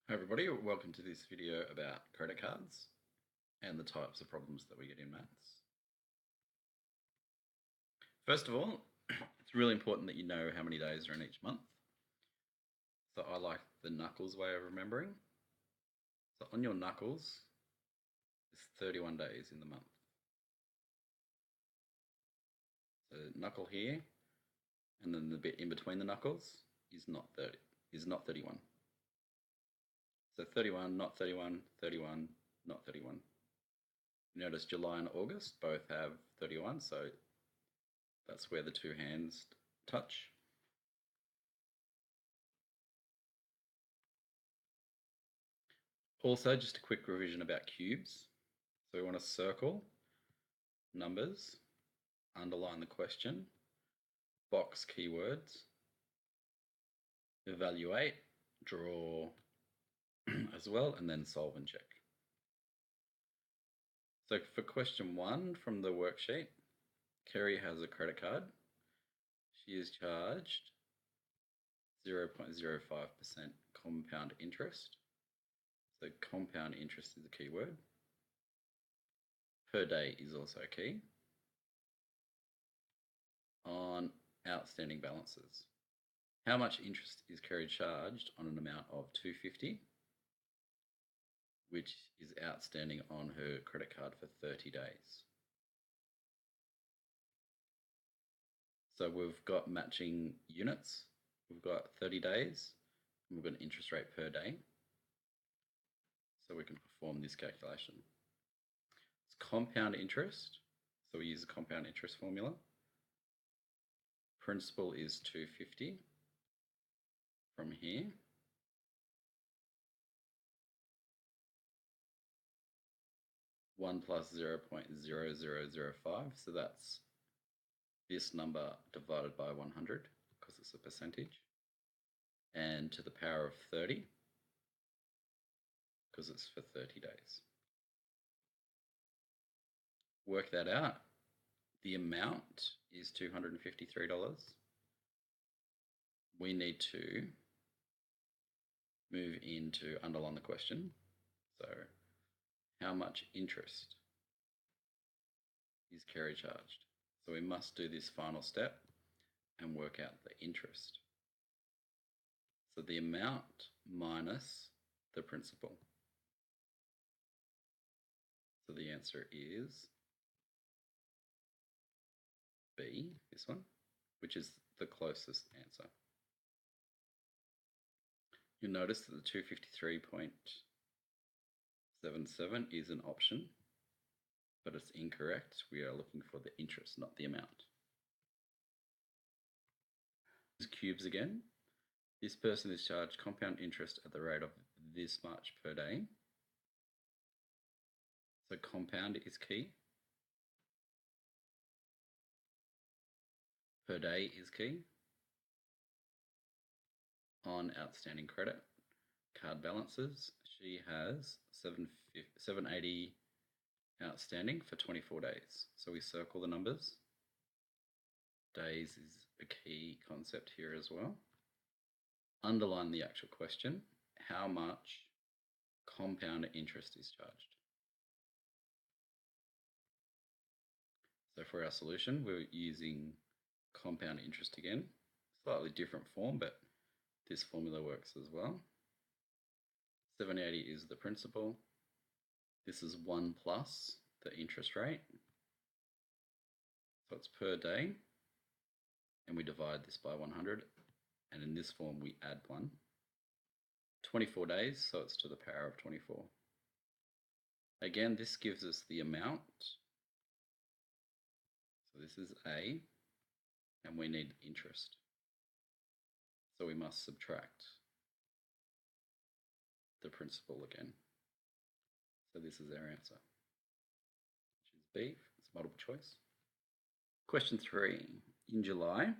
Hi everybody, welcome to this video about credit cards and the types of problems that we get in maths. First of all, it's really important that you know how many days are in each month. So I like the knuckles way of remembering. So on your knuckles is 31 days in the month. So knuckle here, and then the bit in between the knuckles is not 31. So 31, not 31, 31, not 31. You notice July and August both have 31, so that's where the two hands touch. Also, just a quick revision about cubes. So we want to circle numbers, underline the question, box keywords, evaluate, draw as well, and then solve and check. So for question 1 from the worksheet, Kerry has a credit card. She is charged 0.05% compound interest. So compound interest is a keyword. Per day is also key. On outstanding balances. How much interest is Kerry charged on an amount of $250, which is outstanding on her credit card for 30 days? So we've got matching units. We've got 30 days, and we've got an interest rate per day. So we can perform this calculation. It's compound interest, so we use the compound interest formula. Principal is $250 from here. One plus 0.0005, so that's this number divided by 100 because it's a percentage, and to the power of 30 because it's for 30 days. Work that out. The amount is $253. We need to move into underline the question. So how much interest is Kerry charged? So we must do this final step and work out the interest. So the amount minus the principal. So the answer is B, this one, which is the closest answer. You'll notice that the 253.77 is an option, but it's incorrect. We are looking for the interest, not the amount. Cubes again. This person is charged compound interest at the rate of this much per day. So compound is key. Per day is key. On outstanding credit card balances, she has $780 outstanding for 24 days. So we circle the numbers. Days is a key concept here as well. Underline the actual question. How much compound interest is charged? So for our solution, we're using compound interest again. Slightly different form, but this formula works as well. 780 is the principal. This is 1 plus the interest rate. So it's per day. And we divide this by 100. And in this form, we add 1. 24 days, so it's to the power of 24. Again, this gives us the amount. So this is A, and we need interest. So we must subtract the principal again. So this is our answer, which is B. It's multiple choice. Question 3, in July.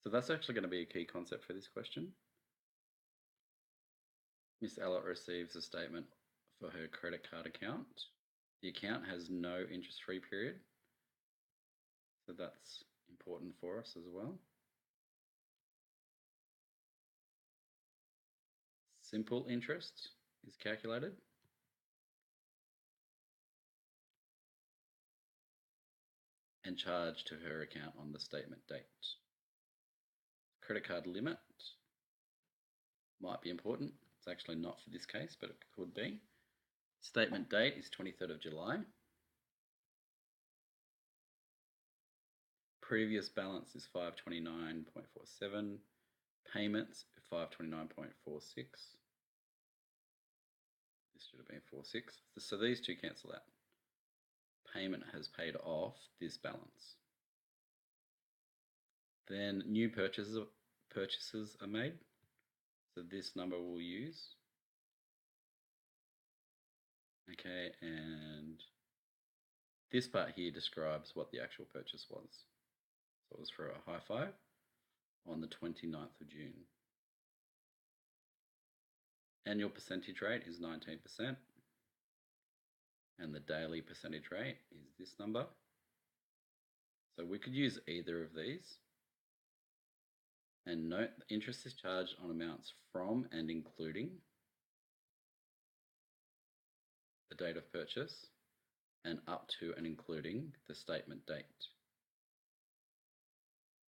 So that's actually going to be a key concept for this question. Miss Allott receives a statement for her credit card account. The account has no interest-free period. So that's important for us as well. Simple interest is calculated. And charged to her account on the statement date. Credit card limit might be important. It's actually not for this case, but it could be. Statement date is 23rd of July. Previous balance is 529.47. Payments 529.46. This should have been 46. So these two cancel out. Payment has paid off this balance. Then new purchases are made. So this number we'll use. Okay, and this part here describes what the actual purchase was. So it was for a hi-fi on the 29th of June. Annual percentage rate is 19%. And the daily percentage rate is this number. So we could use either of these. And note, the interest is charged on amounts from and including the date of purchase and up to and including the statement date.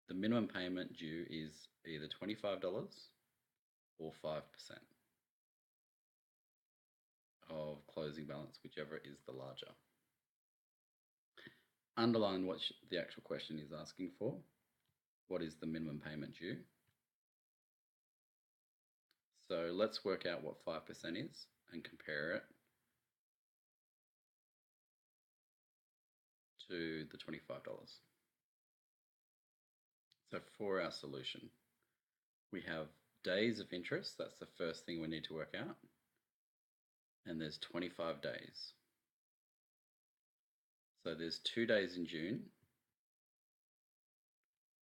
The minimum payment due is either $25 or 5% of closing balance, whichever is the larger. Underline what the actual question is asking for. What is the minimum payment due? So let's work out what 5% is and compare it to the $25. So for our solution, we have days of interest. That's the first thing we need to work out. And there's 25 days. So there's 2 days in June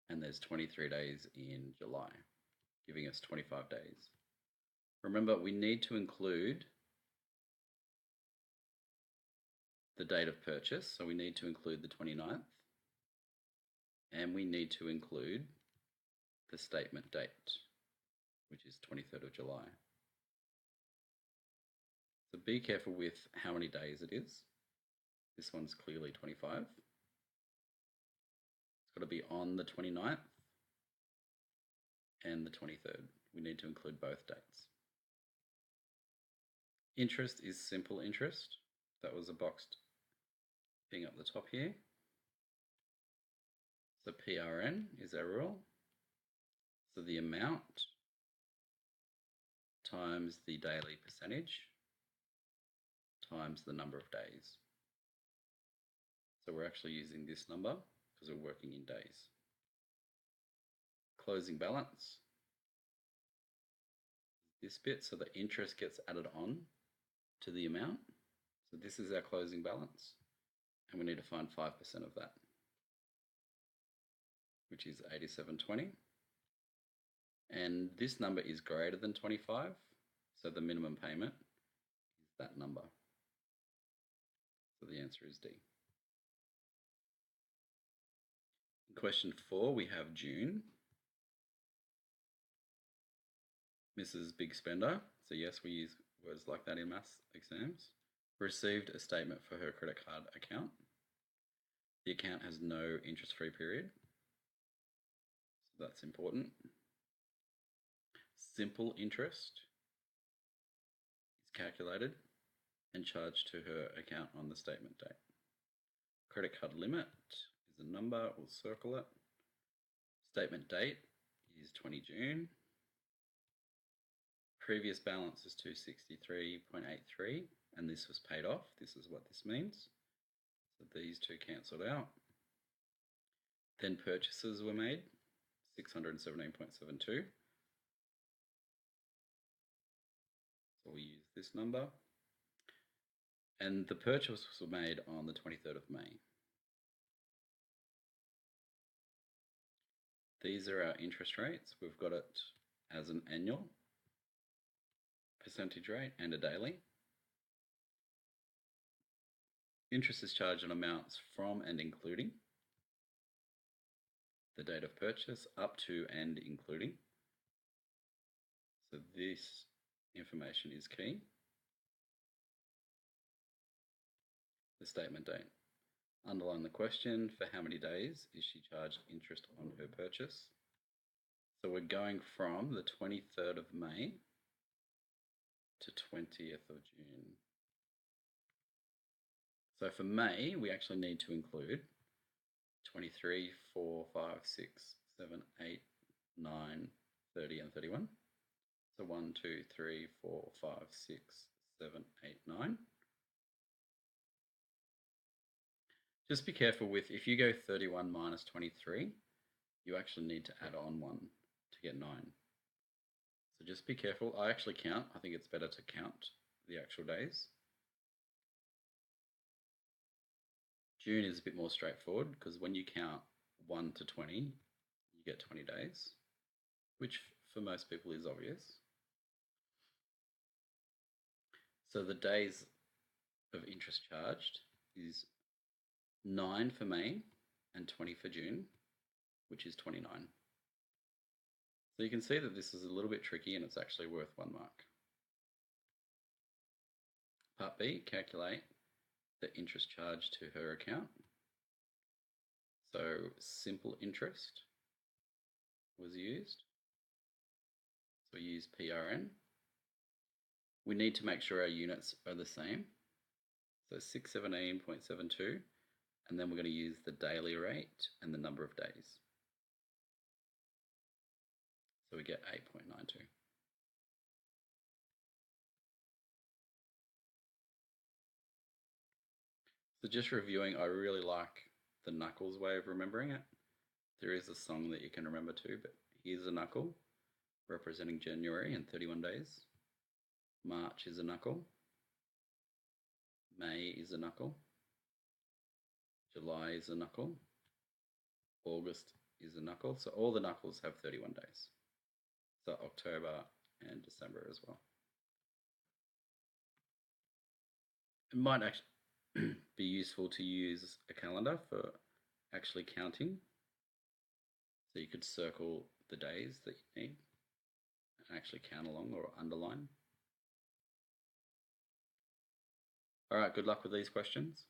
and there's 23 days in July, giving us 25 days. Remember, we need to include the date of purchase. So we need to include the 29th and we need to include the statement date, which is 23rd of July. So be careful with how many days it is. This one's clearly 25. It's got to be on the 29th and the 23rd. We need to include both dates. Interest is simple interest. That was a boxed thing up the top here. So PRN is our rule. So the amount times the daily percentage times the number of days. So we're actually using this number because we're working in days. Closing balance. This bit, so the interest gets added on to the amount. So this is our closing balance. And we need to find 5% of that, which is 87.20. And this number is greater than 25. So the minimum payment is that number. So the answer is D. In question 4, we have June. Mrs. Big Spender, so yes, we use words like that in maths exams, received a statement for her credit card account. The account has no interest-free period, so that's important. Simple interest is calculated and charged to her account on the statement date. Credit card limit is a number, we'll circle it. Statement date is 20 June. Previous balance is 263.83 and this was paid off. This is what this means. So these two cancelled out. Then purchases were made, 617.72. So we use this number. And the purchase was made on the 23rd of May. These are our interest rates. We've got it as an annual percentage rate and a daily. Interest is charged on amounts from and including the date of purchase up to and including. So this information is key. The statement date. Underline the question, for how many days is she charged interest on her purchase? So we're going from the 23rd of May to 20th of June. So for May, we actually need to include 23, 4, 5, 6, 7, 8, 9, 30 and 31. So 1, 2, 3, 4, 5, 6, 7, 8, 9. Just be careful with, if you go 31 minus 23, you actually need to add on 1 to get 9. So just be careful. I actually count. I think it's better to count the actual days. June is a bit more straightforward because when you count 1 to 20, you get 20 days, which for most people is obvious. So the days of interest charged is 9 for May and 20 for June, which is 29. So you can see that this is a little bit tricky and it's actually worth 1 mark. Part B, calculate the interest charged to her account. So simple interest was used. So we use PRN. We need to make sure our units are the same. So 617.72, and then we're going to use the daily rate and the number of days. So we get 8.92. So just reviewing, I really like the knuckles way of remembering it. There is a song that you can remember too, but here's a knuckle representing January and 31 days. March is a knuckle. May is a knuckle. July is a knuckle. August is a knuckle. So all the knuckles have 31 days. So October and December as well. It might actually be useful to use a calendar for actually counting. So you could circle the days that you need and actually count along or underline. All right, good luck with these questions.